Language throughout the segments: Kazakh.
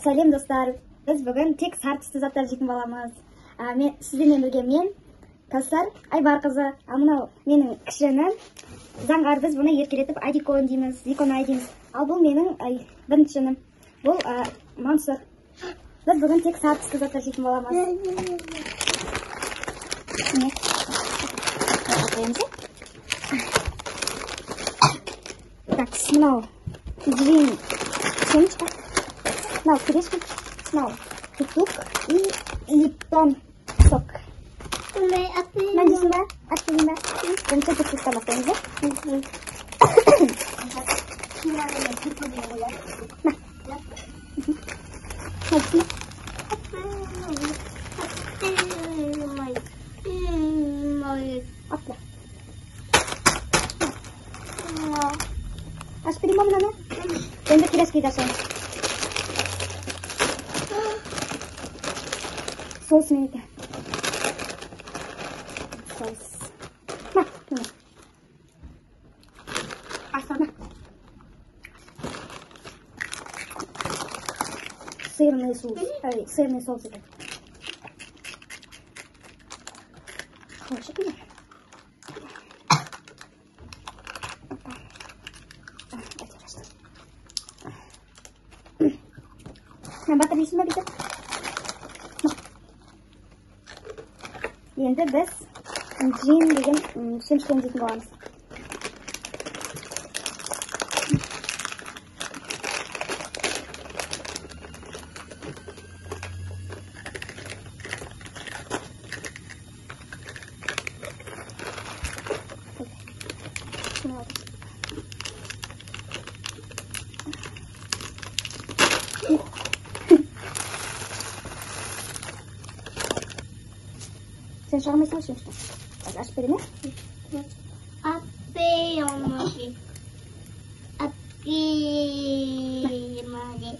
Сәлем достар. Біз бүгін тек сары түсті заттар жейтін боламыз. Сіздермен бірге мен Кәусар Айбарқызы. Мынау менің кішінім Заңғар. Біз бұны еркелетіп Айдикон дейміз, Зиконай дейміз. Ал бұл менің бірінші інім. Бұл Мансұр. Біз бүгін тек сары түсті заттар жейтін боламыз. Так, мынау джин семечка, мынау крешка, мынау тутук и липтон сок. Мәндесің ба? Аттың ба? Бірінші тутуктан бастаймыз ба? Atla. Aspirin mı bunu? Ben de kireç gidersin. Sos neydi? Sos. Bak, bunu. Asana. Сырный соус. Сырный соус это. Хорошо, да? Батыр жейсің ба бүйтіп? Енді біз джин деген шемшкен жейтін боламыз. Sen şarkı mesela şey işte. Aç birini. Api olmadı. Api olmadı.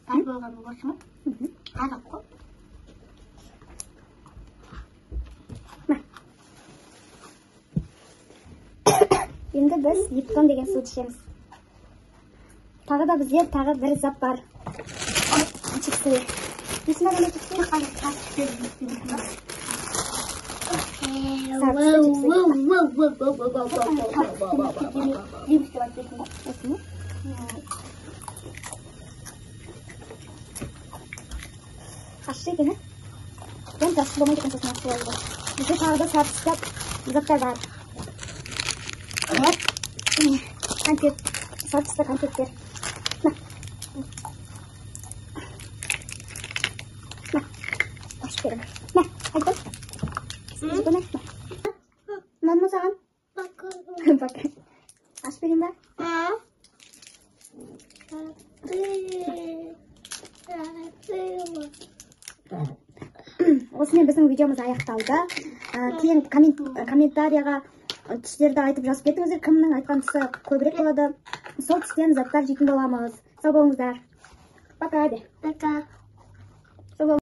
Sen böyle bulursun mu? Hadi oku. Енді біз липтон деген су ішеміз. Тағы да бізде тағы бір зат бар. Чипсы. Несін адам чипсы? Ащы екен, мен жақсы болмай кеткен сосын ащы болды. Бізде тағы да сары түсті заттар бар. Конфет, сары түсті конфеттер. Ашып беремін. Айтып. Зиконай. Ұнады ма саған? Бака. Ашып берейін ба? Осымен біздің видеомыз аяқталды. Кейін комментарияға түстерді айтып жазып кетіңіздер, кімнің айтқан түсі көбірек болады. Сол түстен заттар жейтін боламыз. Сау болыңыздар. Пока.